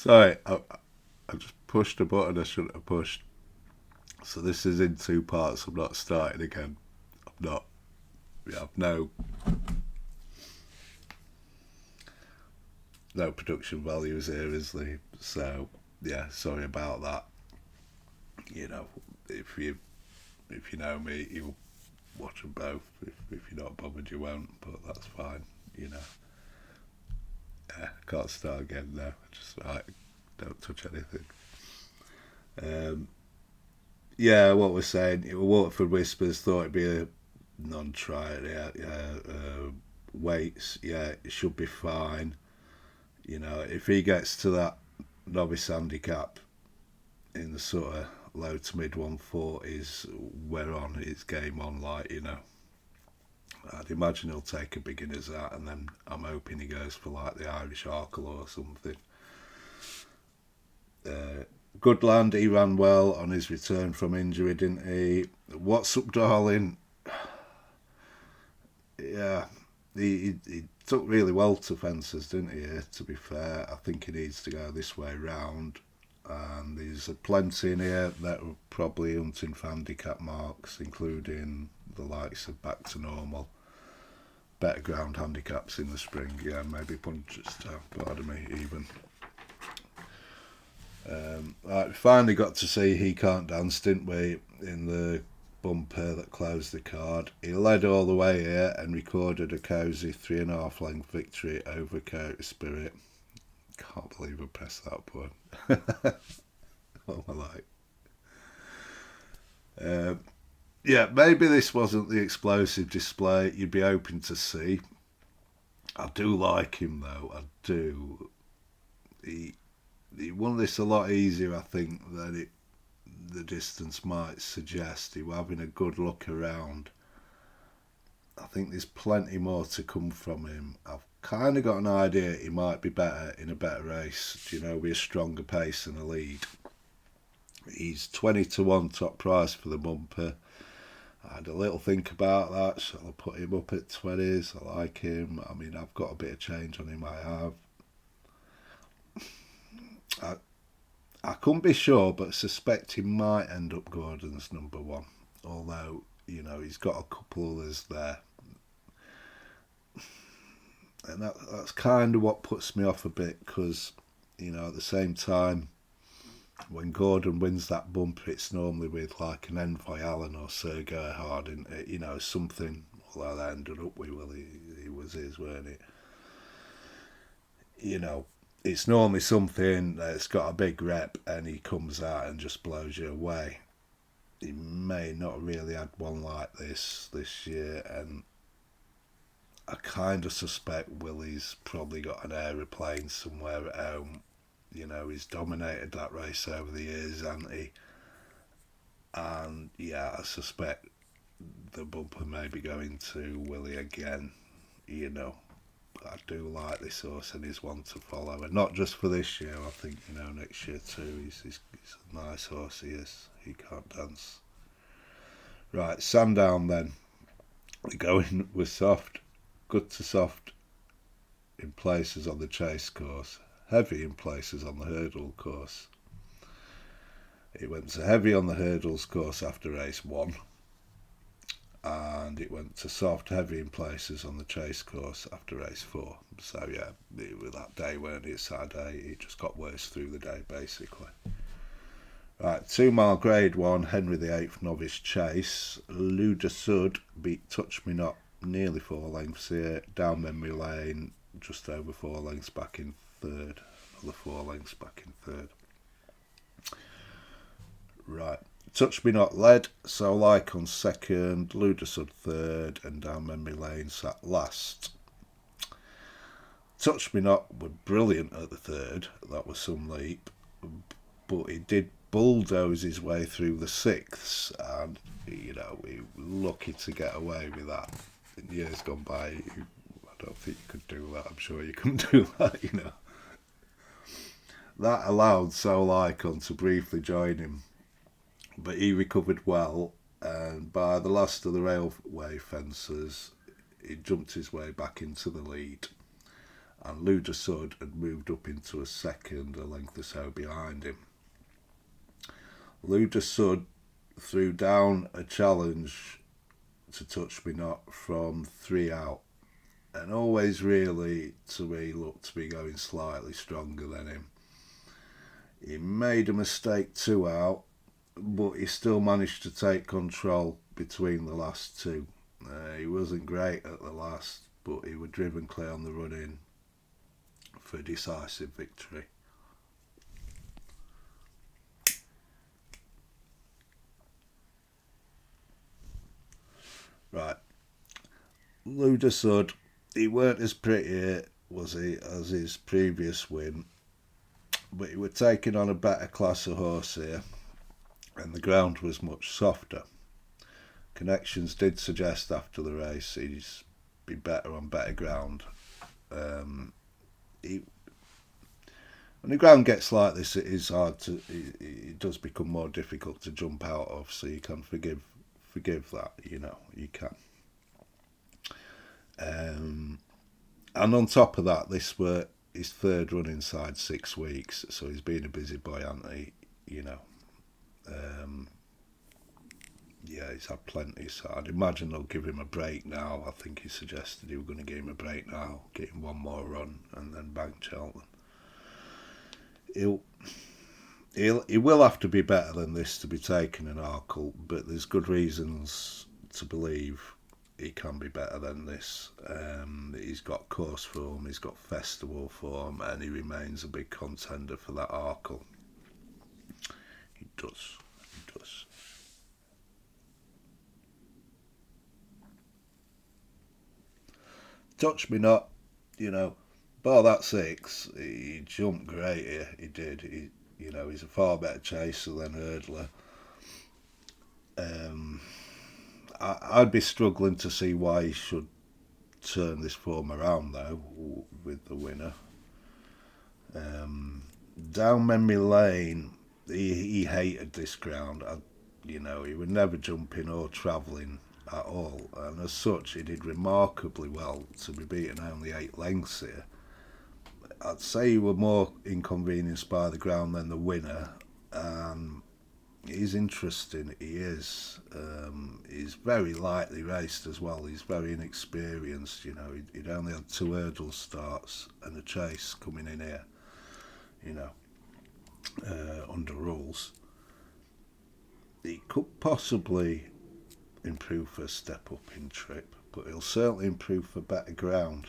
Sorry, I just pushed a button I shouldn't have pushed. So this is in two parts. I'm not starting again. I'm not. I've no production values here, is there? So yeah, sorry about that. You know, if you know me, you'll watch them both. If you're not bothered, you won't. But that's fine. You know, can't start again now. Just right, don't touch anything. Um, yeah, what we're saying, Waterford Whispers thought it'd be a non-try. Yeah. Weights, yeah, it should be fine. You know, if he gets to that novice handicap in the sort of low to mid 140s, we're on. It's game on, like, you know. I'd imagine he'll take a beginner's out, and then I'm hoping he goes for like the Irish Arkle or something. Uh, Good land, he ran well on his return from injury, didn't he? What's up, darling? Yeah, he took really well to fences, didn't he? To be fair, I think he needs to go this way round. And there's plenty in here that are probably hunting for handicap marks, including the likes of Back to Normal. Better ground handicaps in the spring, yeah, maybe Punchestown, pardon me, even. Right, we finally got to see He Can't Dance, didn't we, in the bumper that closed the card. He led all the way here and recorded a cosy 3.5 length victory over Coyote Spirit. Can't believe I pressed that button. What am I like? Yeah, maybe this wasn't the explosive display you'd be hoping to see. I do like him though, I do. He won this a lot easier, I think, than the distance might suggest. He was having a good look around. I think there's plenty more to come from him. I've kind of got an idea he might be better in a better race, you know, with a stronger pace and a lead. He's 20 to 1 top price for the bumper. I had a little think about that. Shall I put him up at 20s? I like him. I mean, I've got a bit of change on him, I have. I couldn't be sure, but suspect he might end up Gordon's number one. Although, you know, he's got a couple others there. And that's kind of what puts me off a bit, because, you know, at the same time, when Gordon wins that bumper, it's normally with like an Envoy Allen or Sir Gerhard, isn't it? You know, something, although they ended up with, well, he was his, weren't it? You know, it's normally something that's got a big rep and he comes out and just blows you away. He may not really had one like this year, and I kind of suspect Willie's probably got an aeroplane somewhere at home. You know, he's dominated that race over the years, hasn't he? And yeah, I suspect the bumper may be going to Willie again. You know, I do like this horse and he's one to follow, and not just for this year. I think, you know, next year too. He's a nice horse. He is. He can't dance. Right, Sandown then. We're going with soft, good to soft in places on the chase course, heavy in places on the hurdle course. It went to heavy on the hurdles course after race 1, and it went to soft heavy in places on the chase course after race 4. So yeah, it was that day, weren't it? Saturday, it just got worse through the day basically. Right, 2 mile grade 1 Henry VIII Novice Chase. Luda Sud beat Touch Me Not nearly 4 lengths here. Down memory lane, just over 4 lengths back in third. Another 4 lengths back in third. Right, Touch Me Not led, So Like on second, Luda Sud third, and Down memory lane sat last. Touch Me Not were brilliant at the third. That was some leap, but he did bulldoze his way through the sixths, and you know, we were lucky to get away with that. In years gone by, I don't think you could do that. I'm sure you couldn't do that, you know. That allowed Sol Icon to briefly join him, but he recovered well, and by the last of the railway fences, he jumped his way back into the lead. and Luda Sud had moved up into a second, a length or so behind him. Luda Sud threw down a challenge to Touch Me Not from 3 out, and always really, to me, looked to be going slightly stronger than him. He made a mistake 2 out, but he still managed to take control between the last two. He wasn't great at the last, but he was driven clear on the run-in for a decisive victory. Right, Luda Sud, he weren't as pretty, was he, as his previous win, but he was taking on a better class of horse here, and the ground was much softer. Connections did suggest after the race he'd be better on better ground. When the ground gets like this, it is hard to. It does become more difficult to jump out of. So you can forgive that. You know, you can. And on top of that, this were his third run inside 6 weeks, so he's been a busy boy, hasn't he? You know. Yeah, he's had plenty, so I'd imagine they'll give him a break now. I think he suggested he was going to give him a break now, give him one more run, and then bank Cheltenham. He will have to be better than this to be taking an Arkle, but there's good reasons to believe he can be better than this. He's got course form, he's got festival form, and he remains a big contender for that Arkle. He does. Touch Me Not, you know, bar that 6, he jumped great here. He did. He's a far better chaser than hurdler. I'd be struggling to see why he should turn this form around though with the winner. Down memory lane, he hated this ground. He would never jumping or travelling at all, and as such he did remarkably well to be beaten only 8 lengths here. I'd say he were more inconvenienced by the ground than the winner. He's interesting, he is. He's very lightly raced as well. He's very inexperienced. He'd only had 2 hurdle starts and a chase coming in here, under rules. He could possibly improve for a step up in trip, but he'll certainly improve for better ground.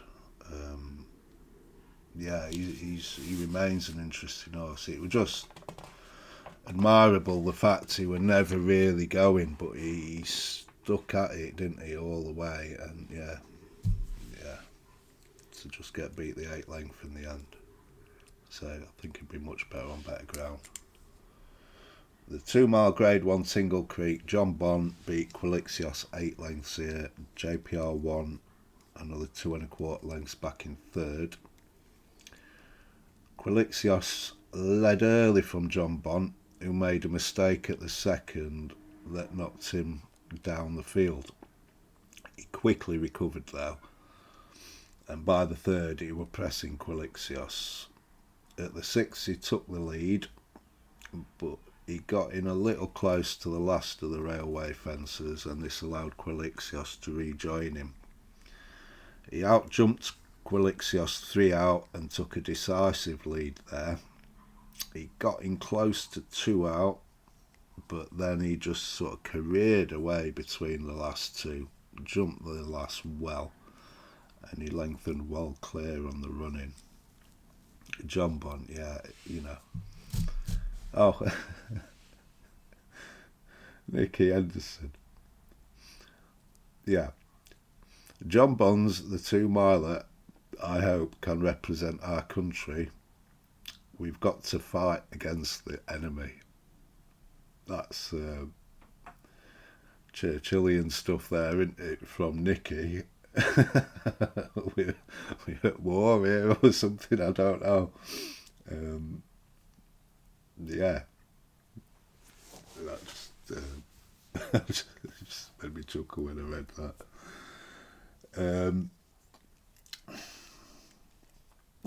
He remains an interesting horse. It was just admirable the fact he was never really going, but he stuck at it, didn't he, all the way, and to just get beat the 8 length in the end. So I think he'd be much better on better ground. The 2 mile grade 1 Tingle Creek, John Bond beat Quilixios 8 lengths here. JPR won another 2 1/4 lengths back in third. Quilixios led early from John Bond, who made a mistake at the second that knocked him down the field. He quickly recovered though, and by the third he was pressing Quilixios. At the 6th he took the lead, but he got in a little close to the last of the railway fences, and this allowed Quilixios to rejoin him. He outjumped Quilixios 3 out and took a decisive lead there. He got in close to 2 out, but then he just sort of careered away between the last 2, jumped the last well, and he lengthened well clear on the run-in. John Bond, Oh, Nicky Henderson. Yeah. John Bond's the 2 miler, I hope, can represent our country. We've got to fight against the enemy. That's Churchillian stuff there, isn't it, from Nicky? we're at war here or something, I don't know. That just made me chuckle when I read that.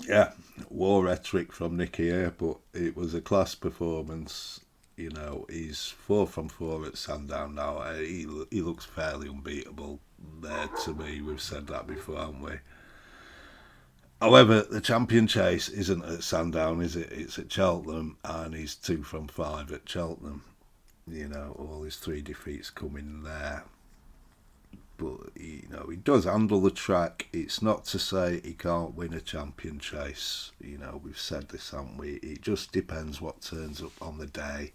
Yeah, war rhetoric from Nicky here, but it was a class performance. You know, he's 4 from 4 at Sandown now. He looks fairly unbeatable there to me. We've said that before, haven't we? However, the champion chase isn't at Sandown, is it? It's at Cheltenham, and he's 2 from 5 at Cheltenham. You know, all his 3 defeats coming there. But you know, he does handle the track. It's not to say he can't win a champion chase. You know, we've said this, haven't we? It just depends what turns up on the day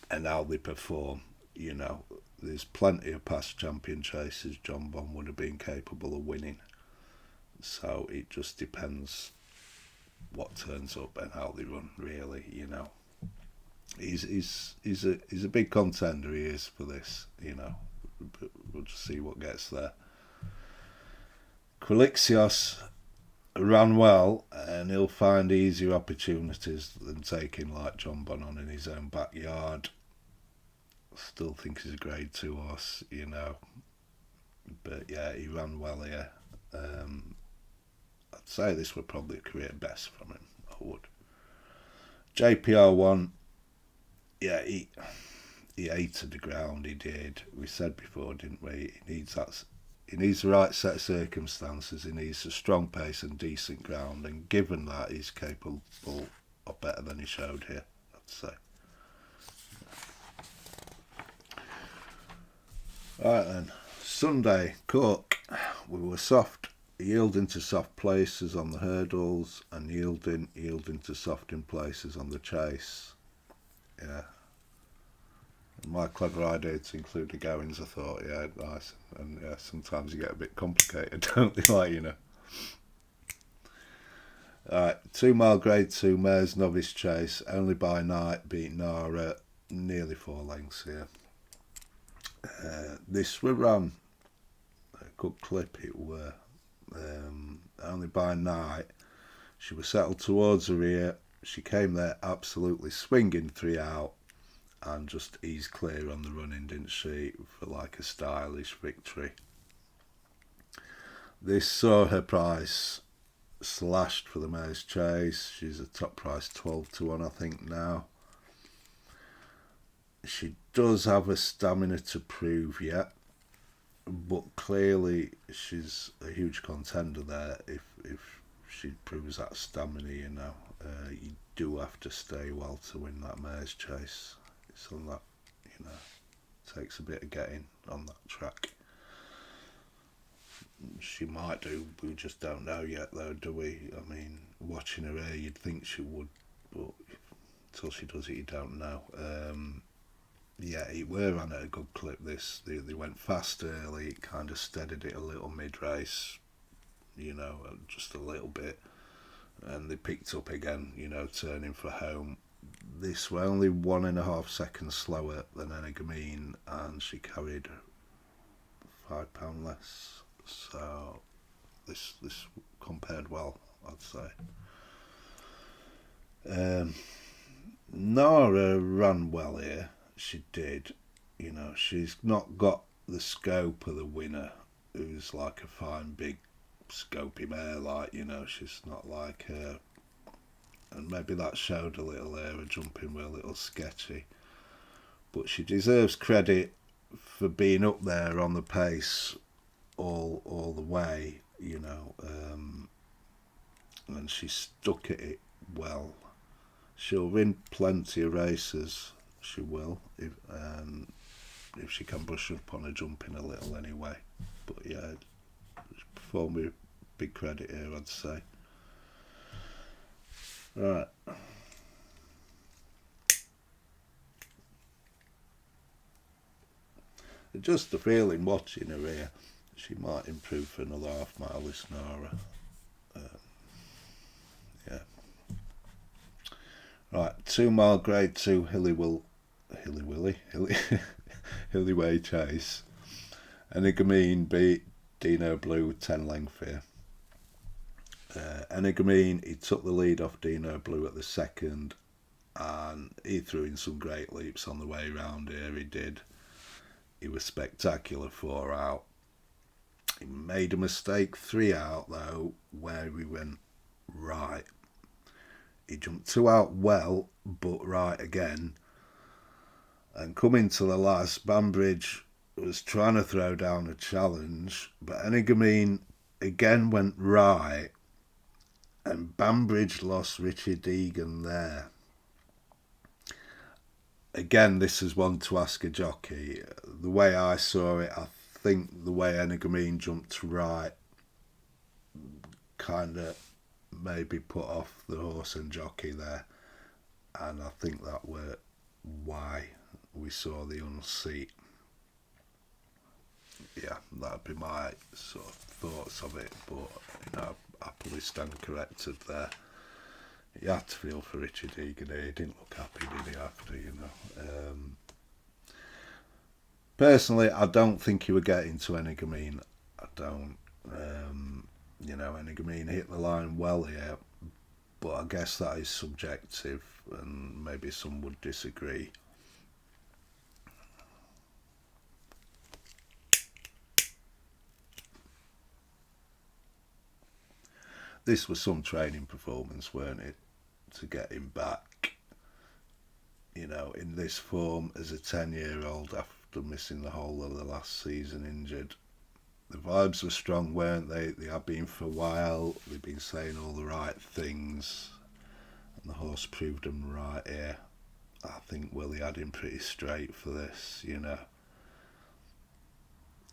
and how they perform. You know, there's plenty of past champion chases John Bond would have been capable of winning. So it just depends what turns up and how they run. Really, you know, he's a big contender. He is for this. You know, but we'll just see what gets there. Quilixios ran well, and he'll find easier opportunities than taking like John Bon on in his own backyard. Still think he's a grade 2 horse, you know. But yeah, he ran well here. I'd say this would probably create best from him. I would. JPR1, yeah, he hated the ground. He did. We said before, didn't we? He needs that. He needs the right set of circumstances. He needs a strong pace and decent ground. And given that, he's capable of better than he showed here, I'd say. Right then, Sunday, Cork. We were soft, yielding to soft places on the hurdles and yielding to soft in places on the chase. Yeah. My clever idea to include the goings, I thought, yeah, nice. And yeah, sometimes you get a bit complicated, don't they? Like, you know. Alright, 2 mile grade 2 mares, Novice Chase, only by night, beat Nara, nearly 4 lengths here. This were run a good clip, it were. Only by night, she was settled towards the rear. She came there absolutely swinging 3 out and just eased clear on the running, didn't she, for like a stylish victory. This saw her price slashed for the mare's chase. She's a top price 12-1, I think, now. She does have a stamina to prove yet, but clearly she's a huge contender there if she proves that stamina, you know. You do have to stay well to win that mare's chase. It's on that, you know, takes a bit of getting on that track. She might do, we just don't know yet though, do we? I mean, watching her here, you'd think she would, but until she does it, you don't know. Yeah, it were on a good clip this. They went fast early, it kind of steadied it a little mid-race, you know, just a little bit. And they picked up again, you know, turning for home. This were only 1.5 seconds slower than Energamine, and she carried £5 less. So this compared well, I'd say. Nara ran well here. She did. You know, she's not got the scope of the winner, who's like a fine, big, scopy mare, like, you know, she's not like her. And maybe that showed a little there, her jumping were a little sketchy. But she deserves credit for being up there on the pace all the way, you know. And she stuck at it well. She'll win plenty of races. She will, if she can brush up on her jumping a little anyway. But yeah, performed with big credit here, I'd say. Right. Just the feeling watching her here, she might improve for another half mile, this Nara. Yeah. Right, 2 mile grade 2 Hilly Way Chase. Energamine beat Dino Blue 10 length here. Energamine, he took the lead off Dino Blue at the second, and he threw in some great leaps on the way round here, he did. He was spectacular 4 out. He made a mistake 3 out though, where we went right. He jumped 2 out well, but right again. And coming to the last, Banbridge was trying to throw down a challenge, but Energumene again went right, and Banbridge lost Richard Egan there. Again, this is one to ask a jockey. The way I saw it, I think the way Energumene jumped right kind of maybe put off the horse and jockey there, and I think that were why we saw the unseat. Yeah, that'd be my sort of thoughts of it, but I happily stand corrected there. You had to feel for Richard Egan here. He didn't look happy, did he, after, Personally, I don't think he would get into Energumene. I don't. Energumene hit the line well here, but I guess that is subjective, and maybe some would disagree. This was some training performance, weren't it, to get him back, in this form as a 10-year-old after missing the whole of the last season injured. The vibes were strong, weren't they? They had been for a while. They've been saying all the right things, and the horse proved them right here. I think Willie had him pretty straight for this,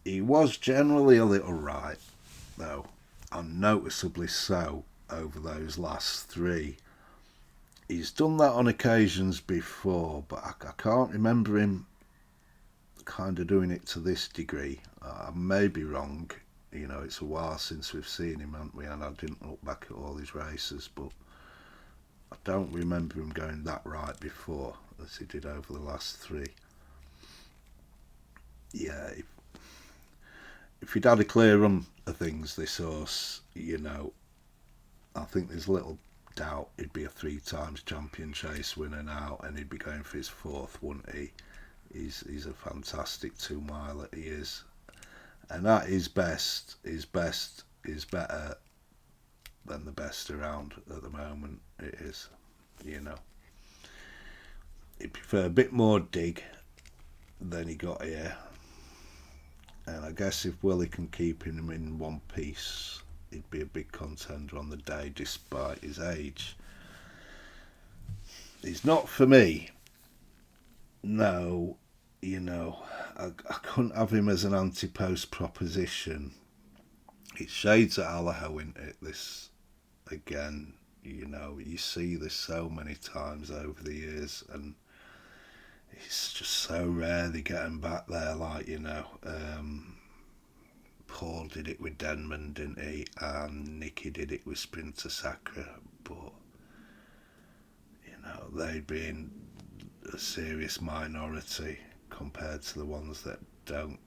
He was generally a little right, though, unnoticeably so, over those last 3. He's done that on occasions before, but I can't remember him kind of doing it to this degree. I may be wrong. It's a while since we've seen him, haven't we? And I didn't look back at all his races, but I don't remember him going that right before as he did over the last 3. Yeah, if he'd had a clear run of things, this horse, I think there's little doubt he'd be a 3 times champion chase winner now, and he'd be going for his 4th, wouldn't he? He's a fantastic 2-miler, he is. And at his best, his best is better than the best around at the moment, it is, He'd prefer a bit more dig than he got here. And I guess if Willie can keep him in one piece, he'd be a big contender on the day despite his age. He's not for me. No, I couldn't have him as an Ante-post proposition. It shades at Allaho, isn't it? This, again, you see this so many times over the years, and it's just so rare they get him back there, Paul did it with Denman, didn't he? And Nicky did it with Sprinter Sacre, but, they'd be in a serious minority compared to the ones that don't,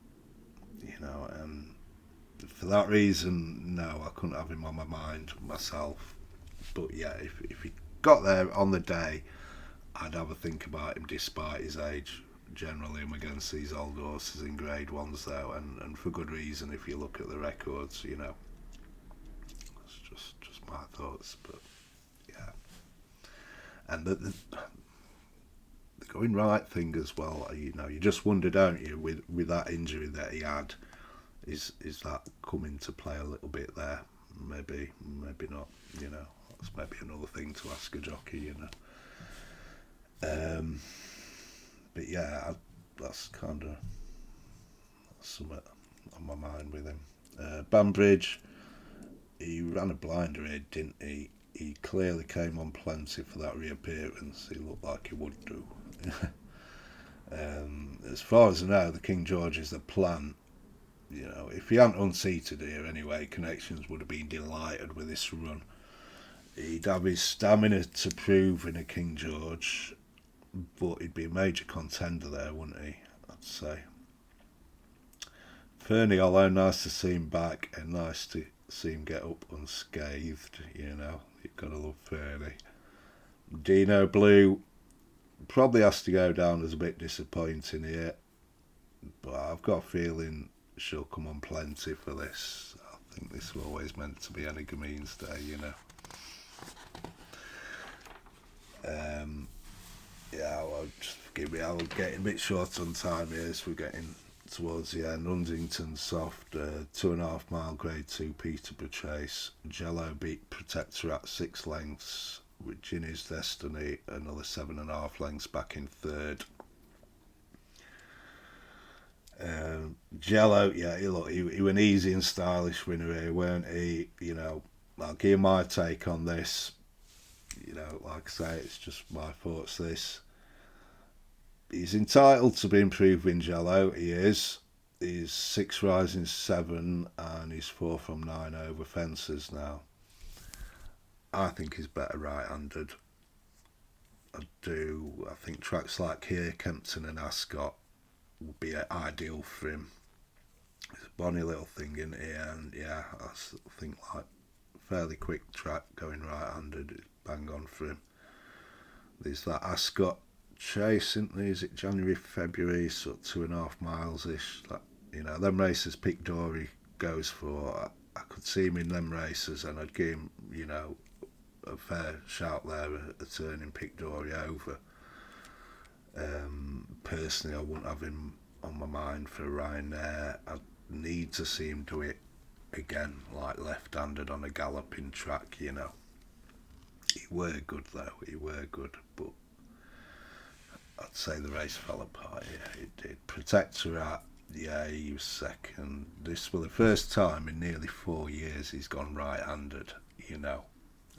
and for that reason, no, I couldn't have him on my mind myself. But yeah, if he got there on the day, I'd have a think about him despite his age. Generally, I'm against these old horses in Grade 1s though, and for good reason if you look at the records, That's just my thoughts, but yeah. And the going right thing as well, you just wonder, don't you, with that injury that he had, is that come into play a little bit there? Maybe not, That's maybe another thing to ask a jockey, But yeah, that's kind of something on my mind with him. Banbridge, he ran a blinder here, didn't he? He clearly came on plenty for that reappearance. He looked like he would do. As far as I know, the King George is the plan. If he hadn't unseated here anyway, Connections would have been delighted with this run. He'd have his stamina to prove in a King George, but he'd be a major contender there, wouldn't he? I'd say. Fernie, although nice to see him back and nice to see him get up unscathed, you've got to love Fernie. Dino Blue probably has to go down as a bit disappointing here, but I've got a feeling she'll come on plenty for this. I think this was always meant to be Energumene's day, forgive me, I'm getting a bit short on time here, so we're getting towards the end. Huntington Soft, 2.5 mile grade 2 Peterborough Chase. Jello beat Protector at 6 lengths, with Ginny's Destiny another 7.5 lengths back in third. Jello, yeah, he was an easy and stylish winner here, weren't he? You know, I'll give you my take on this. You know, like I say, it's just my thoughts. This, he's entitled to be improved in Jello. He is. He's 6 rising 7, and he's 4 from 9 over fences now. I think he's better right-handed. I do. I think tracks like here, Kempton and Ascot would be ideal for him. It's a bonny little thing in here, and yeah, I think like fairly quick track going right-handed is bang on for him. There's that Ascot Chase, isn't there? Is it January, February, so 2.5 miles ish? That, you know, them races Pic Dory goes for. I could see him in them races, and I'd give him, you know, a fair shout there at turning Pic Dory over. Personally, I wouldn't have him on my mind for Ryanair. I'd need to see him do it again, like left-handed on a galloping track, you know. He were good though, he were good, but I'd say the race fell apart, yeah, it did. Protectorate, yeah, he was second. This was the first time in nearly 4 years he's gone right-handed, you know.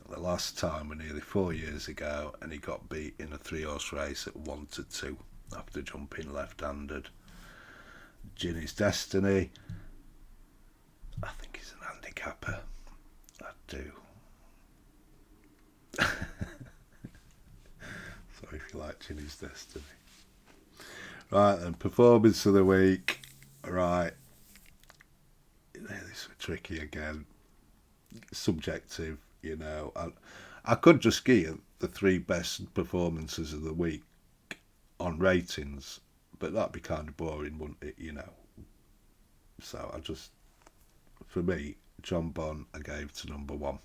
The last time was nearly 4 years ago, and he got beat in a 3-horse race at 1-2 after jumping left-handed. Ginny's Destiny, I think he's an handicapper. I do. Sorry if you like Ginny's Destiny. Right then, performance of the week. Right. This was tricky again. Subjective, you know. I could just give you the 3 best performances of the week on ratings, but that'd be kind of boring, wouldn't it, you know? So I just, for me, John Bond I gave to number 1.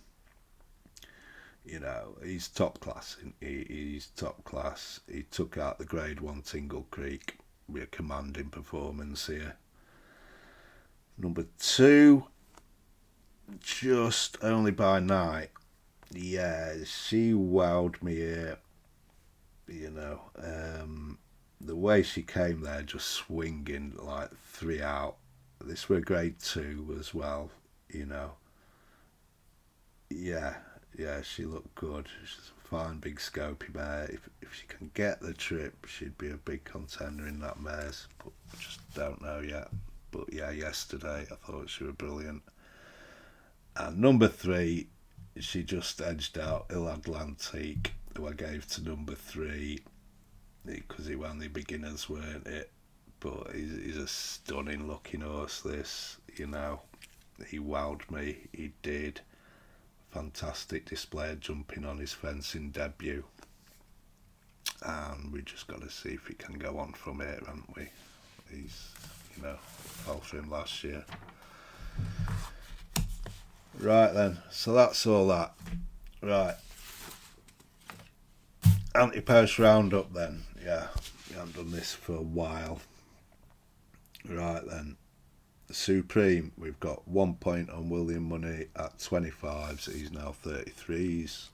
You know, he's top class. He's top class. He took out the grade 1 Tingle Creek with a commanding performance here. Number 2, Just Only by Night. Yeah, she wowed me here. You know, the way she came there, just swinging like 3 out. This were grade 2 as well, you know. Yeah, she looked good. She's a fine, big, scopy mare. If she can get the trip, she'd be a big contender in that mare's. But I just don't know yet. But yeah, yesterday I thought she was brilliant. And number 3, she just edged out Il Atlantique, who I gave to number 3 because he won the beginners, weren't it? But he's a stunning looking horse, this, you know. He wowed me, he did. Fantastic display of jumping on his fencing debut. And we just got to see if he can go on from here, haven't we? He's, you know, fell for him last year. Right then, so that's all that. Right. Ante-post roundup then. Yeah, we haven't done this for a while. Right then. Supreme, we've got 1 point on William Money at 25s, he's now 33s.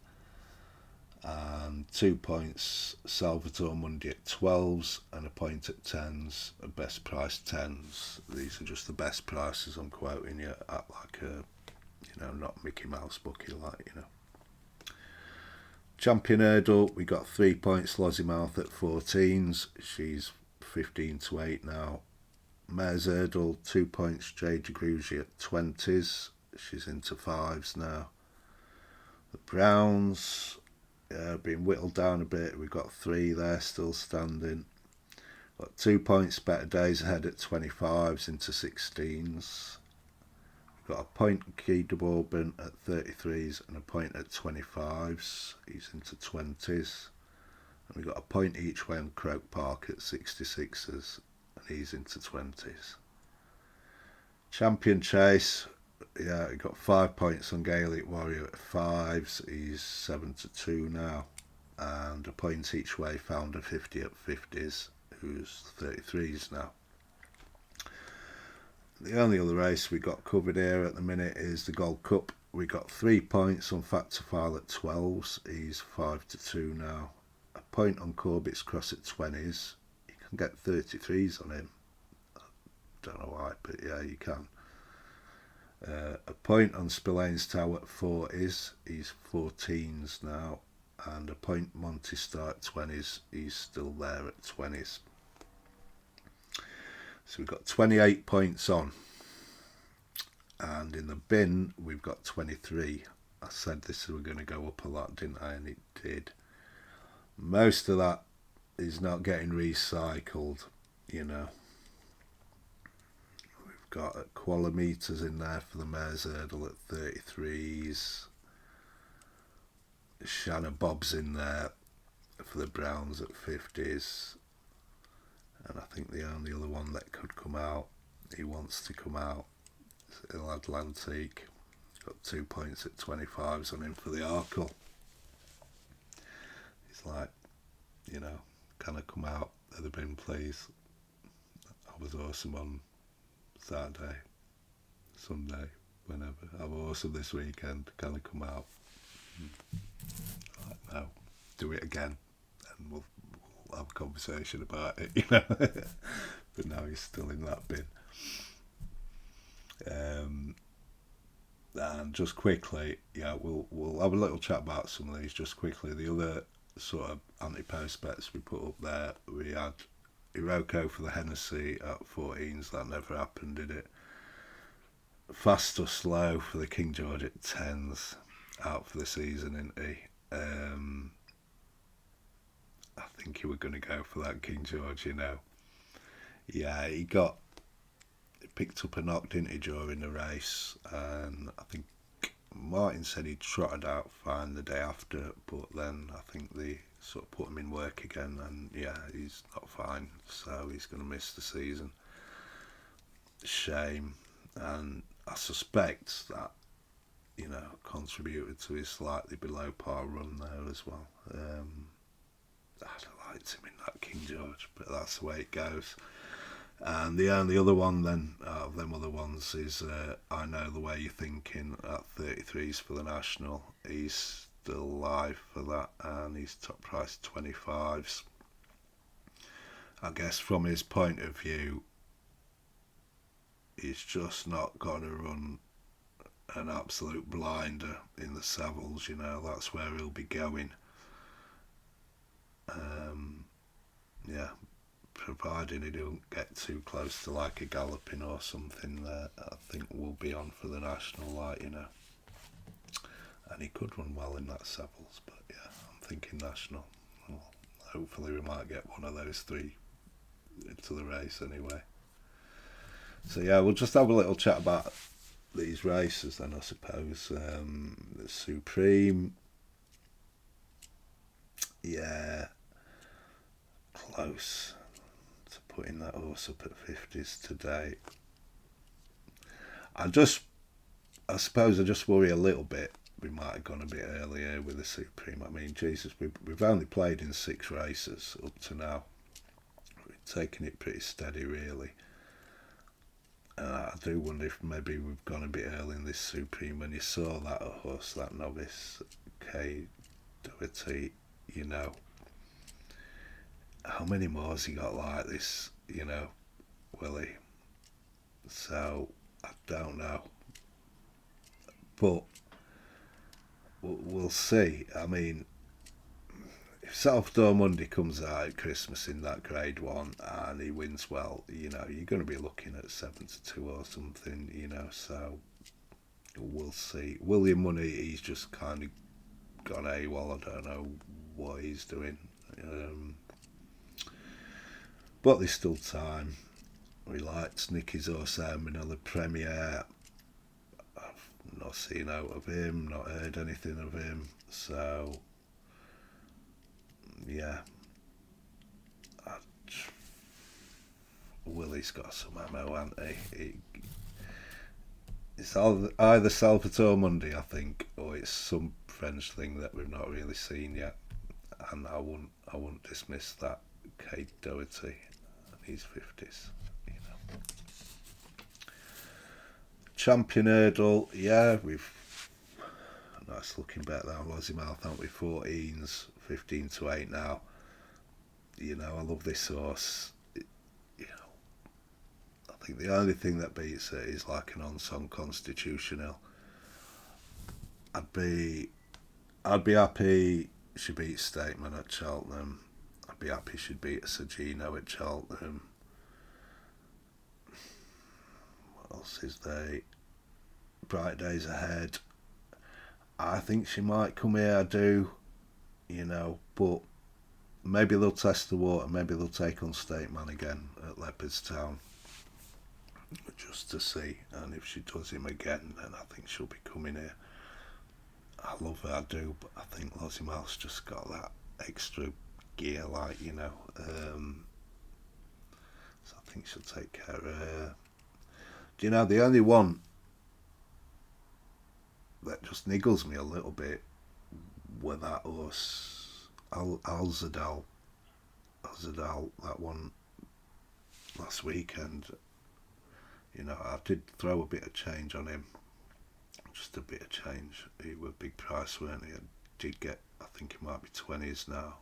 And 2 points Salvatore Monday at 12s, and a point at 10s, a best price 10s. These are just the best prices I'm quoting you at, like a, you know, not Mickey Mouse bookie, like, you know. Champion Hurdle, we got 3 points Lozzymouth at 14s, she's 15-8 now. Mare's Hurdle, 2 points Jade Grugy at 20s, she's into 5s now. The Browns, been whittled down a bit, we've got 3 there still standing. Got 2 points Better Days Ahead at 25s into 16s. We've got a point Key de Bourbon at 33s and a point at 25s, he's into 20s. And we've got a point each way on Croke Park at 66s, and he's into 20s. Champion Chase, yeah, he got 5 points on Gaelic Warrior at 5s, he's 7-2 now. and a point each way found a 50 at 50s, who's 33s now. The only other race we got covered here at the minute is the Gold Cup. We got 3 points on Factorfile at 12s. He's 5-2 now. A point on Corbett's Cross at 20s. You can get 33s on him. I don't know why, but yeah, you can. A point on Spillane's Tower at 40s. He's 14s now. And a point Monty Star at 20s. He's still there at 20s. So we've got 28 points on, and in the bin we've got 23. I said this was going to go up a lot, didn't I? And it did. Most of that is not getting recycled, you know. We've got Qualimeters in there for the Mare's Hurdle at 33s. Shanna Bob's in there for the Browns at 50s. And I think the only other one that could come out, he wants to come out, is Il Atlantique. He's got 2 points at 25s on him for the Arkle. He's like, you know, can I come out at the bin, please? I was awesome on Saturday, Sunday, whenever. I was awesome this weekend. Can I come out? Like, no, do it again, and we'll have a conversation about it, you know. But now he's still in that bin. And just quickly, yeah, we'll have a little chat about some of these just quickly. The other sort of anti-post bets we put up there, we had Iroko for the Hennessy at 14s. That never happened, did it? Fast or Slow for the King George at 10s, out for the season, isn't he? I think he was going to go for that King George, you know. Yeah, he picked up a knock, didn't he, during the race? And I think Martin said he trotted out fine the day after, but then I think they sort of put him in work again, and yeah, he's not fine, so he's going to miss the season. Shame. And I suspect that, you know, contributed to his slightly below par run there as well. I'd liked him in that King George, but that's the way it goes. And the only other one then out of them other ones is I Know the Way You're Thinking at 33s for the National. He's still live for that, and he's top price 25s. I guess from his point of view, he's just not got to run an absolute blinder in the Savills, you know. That's where he'll be going. Yeah, providing he don't get too close to like a galloping or something there, I think we'll be on for the National, like, you know. And he could run well in that Savills, but yeah, I'm thinking National. Well, hopefully we might get one of those three into the race anyway. So yeah, we'll just have a little chat about these races then, I suppose. The Supreme, yeah, close to putting that horse up at 50s today. I suppose I just worry a little bit. We might have gone a bit earlier with the Supreme. I mean, Jesus, we've only played in 6 races up to now. We've taken it pretty steady, really. I do wonder if maybe we've gone a bit early in this Supreme. When you saw that horse, that Novice Doherty, you know, how many more has he got like this, you know, Willie? So, I don't know. But we'll see. I mean, if Salvador Monday comes out at Christmas in that Grade 1 and he wins well, you know, you're going to be looking at 7-2 or something, you know, so we'll see. William Money, he's just kind of gone AWOL. I don't know what he's doing. But there's still time. We liked Nicky's horse Manila Premier. I've not seen out of him, not heard anything of him, so yeah. Willie's got some ammo, hasn't he? It's either Salvatore Monday, I think, or it's some French thing that we've not really seen yet. and I wouldn't dismiss that. Kate Doherty, he's 50s. You know. Champion hurdle, yeah, we've nice looking bet there on Lossiemouth, haven't we? 14s, 15-8 now. You know, I love this horse. You know, I think the only thing that beats it is like an on-song Constitutional. I'd be happy she beats Statement at Cheltenham. I'd be happy she'd beat a Sagino at Cheltenham. What else is there? Bright Days Ahead. I think she might come here, I do, you know, but maybe they'll test the water, maybe they'll take on Stateman again at Leopardstown just to see, and if she does him again, then I think she'll be coming here. I love her, I do, but I think Lossiemouth's just got that extra gear, like, you know, so I think she'll take care of her. Do you know, the only one that just niggles me a little bit with that horse, Alzadal, that one last weekend. You know, I did throw a bit of change on him, just a bit of change. He was a big price, weren't he? I did get, I think he might be 20s now.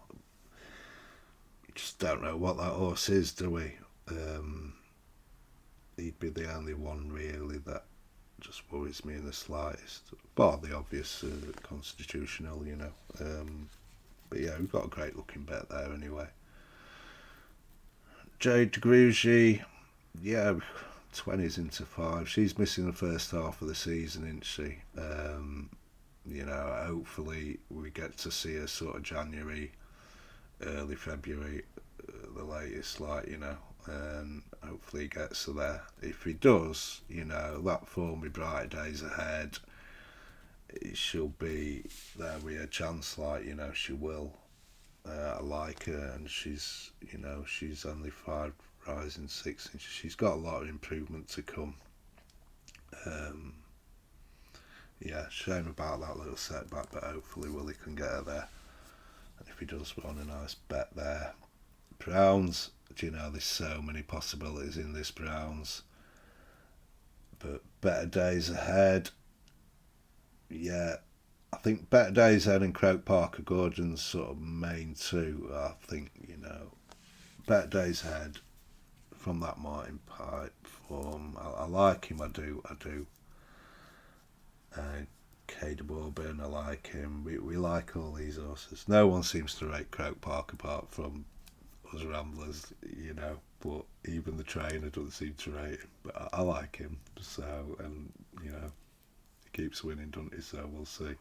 You just don't know what that horse is, do we? He'd be the only one really that just worries me in the slightest. Bar the obvious Constitutional, you know. But yeah, we've got a great looking bet there anyway. Jade Grugy, yeah, 20s into 5. She's missing the first half of the season, isn't she? You know, hopefully we get to see her sort of January, early February, the latest, like, you know, and hopefully he gets her there. If he does, you know, that form with Bright Days Ahead, she'll be there with a chance, like, you know, she will. I like her, and she's, you know, she's only 5 rising 6 inches. She's got a lot of improvement to come. Yeah, shame about that little setback, but hopefully Willie can get her there. And if he does, we're on a nice bet there. Browns, do you know, there's so many possibilities in this Browns. But Better Days Ahead, yeah, I think Better Days Ahead and Croke Parker Gordon's sort of main two. I think, you know, Better Days Ahead from that Martin Pipe form. I like him, I do. Cade Warburn, I like him. We like all these horses. No one seems to rate Croke Park apart from us ramblers, you know, but even the trainer doesn't seem to rate him. But I like him, so, and, you know, he keeps winning, doesn't he? So we'll see.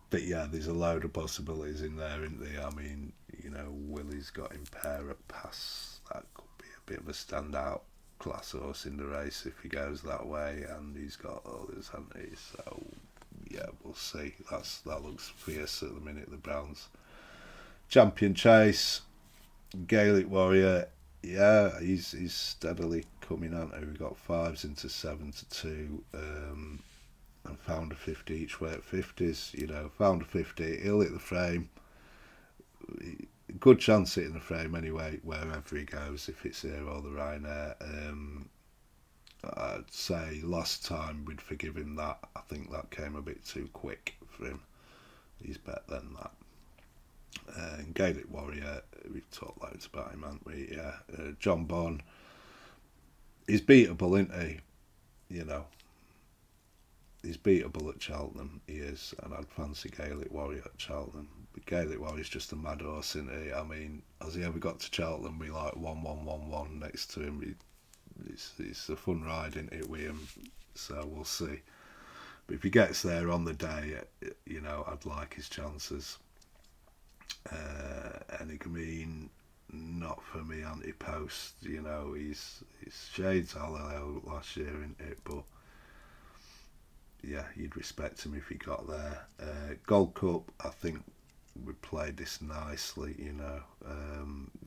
But yeah, there's a load of possibilities in there, isn't there? I mean, you know, Willie's got him pair at Pass. That could be a bit of a standout class horse in the race if he goes that way, and he's got others, hasn't he? So yeah, we'll see. That looks fierce at the minute, the Browns. Champion Chase, Gaelic Warrior, yeah, he's steadily coming on. We've got 5s into 7-2, and found a 50 each way at 50s. You know, found a 50, he'll hit the frame. Good chance hitting the frame anyway, wherever he goes, if it's here or the Ryanair. I'd say last time we'd forgive him that. I think that came a bit too quick for him. He's better than that. Gaelic Warrior, we've talked loads about him, haven't we? Yeah. John Bond, he's beatable, isn't he? You know, he's beatable at Cheltenham, he is, and I'd fancy Gaelic Warrior at Cheltenham. But Gaelic Warrior's just a mad horse, isn't he? I mean, has he ever got to Cheltenham with like 1-1-1-1 next to him? It's a fun ride, isn't it, with him? So we'll see. But if he gets there on the day, you know, I'd like his chances. Enigmine, not for me. Ante-post, you know, he's shades Halliwell last year, isn't it? But yeah, you'd respect him if he got there. Gold Cup, I think we played this nicely, you know.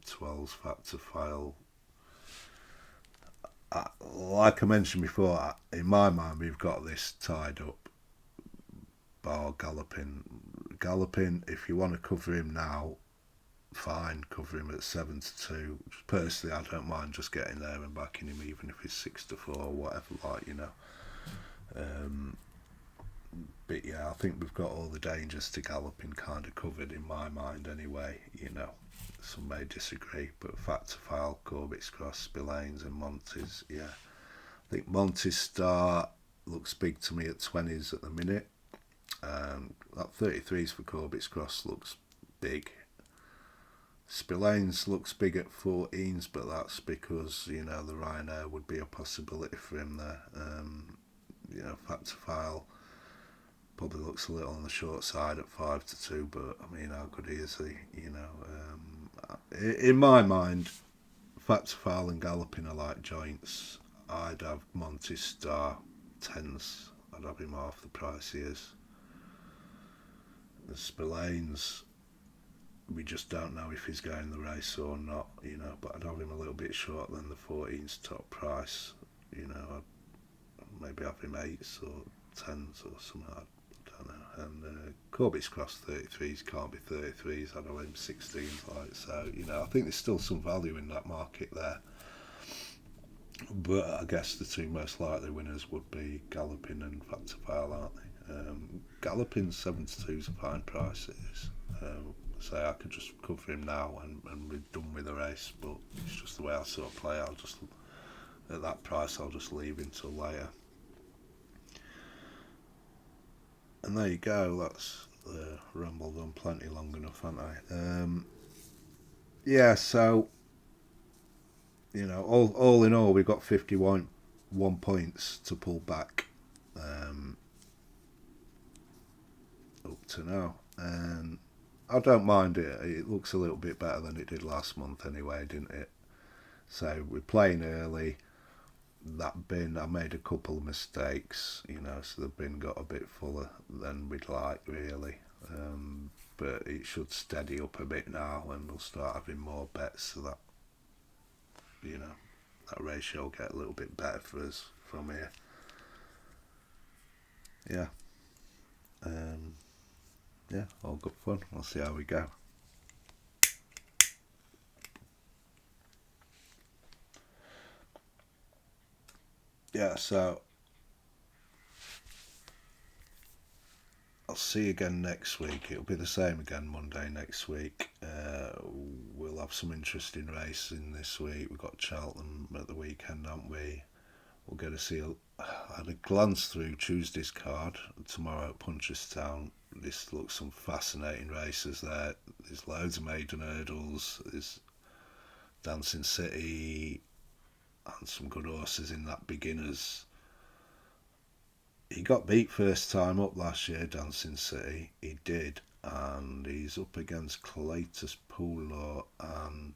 12's factor file. Like I mentioned before, in my mind, we've got this tied up, bar galloping Galloping, if you want to cover him now, fine, cover him at 7-2. Personally, I don't mind just getting there and backing him, even if he's 6-4 or whatever, like, you know. But yeah, I think we've got all the dangers to Galloping kind of covered in my mind anyway, you know. Some may disagree, but Factor File, Corbett's Cross, Spillane's and Monty's, yeah. I think Monty's start looks big to me at 20s at the minute. That 33s for Corbett's Cross looks big. Spillane's looks big at 14s, but that's because, you know, the Ryanair would be a possibility for him there. You know, Factor File probably looks a little on the short side at 5-2, but I mean, how good is he? You know, in my mind, Factor File and Galloping are like joints. I'd have Monty Star 10s. I'd have him half the price he is. The Spillane's, we just don't know if he's going the race or not, you know, but I'd have him a little bit short than the 14's top price. You know, I'd maybe have him 8s or 10s or something, I don't know. And Corbett's Cross 33s can't be 33s, I'd have him 16s, like, so, you know, I think there's still some value in that market there. But I guess the two most likely winners would be Galloping and Factor File, aren't they? Galloping 7-2 is a fine price, it is. So I could just cover him now and we're done with the race, but it's just the way I sort of play. I'll just, at that price, I'll just leave until later. And there you go, that's rambled on plenty long enough, haven't I? Yeah, so, you know, all in all, we've got 51 points to pull back up to now. And I don't mind it. It looks a little bit better than it did last month anyway, didn't it? So we're playing early. That bin, I made a couple of mistakes, you know, so the bin got a bit fuller than we'd like, really. But it should steady up a bit now and we'll start having more bets, so that, you know, that ratio will get a little bit better for us from here. Yeah. Yeah, all good fun. We'll see how we go. Yeah, so I'll see you again next week. It'll be the same again Monday next week. We'll have some interesting racing this week. We've got Cheltenham at the weekend, haven't we? We'll get to see. I had a glance through Tuesday's card tomorrow at Punchestown. This looks some fascinating races there. There's loads of maiden hurdles. There's Dancing City and some good horses in that beginners. He got beat first time up last year, Dancing City. He did, and he's up against Cletus Poulor, and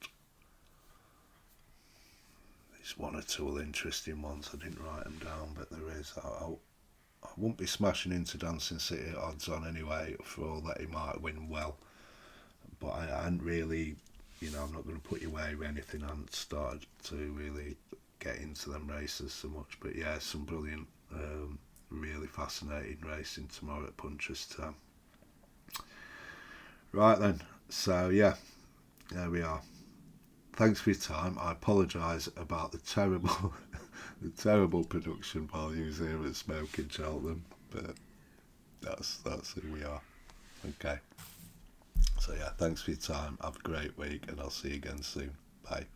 there's one or two interesting ones. I didn't write them down, but there is. I won't be smashing into Dancing City at odds on anyway, for all that he might win well. But I hadn't really, you know, I'm not going to put you away with anything. I hadn't started to really get into them races so much. But yeah, some brilliant, really fascinating racing tomorrow at Punchestown. Right then, so yeah, there we are. Thanks for your time. I apologise about the terrible the terrible production values here at Smoking Cheltenham, but that's who we are. Okay. So yeah, thanks for your time. Have a great week and I'll see you again soon. Bye.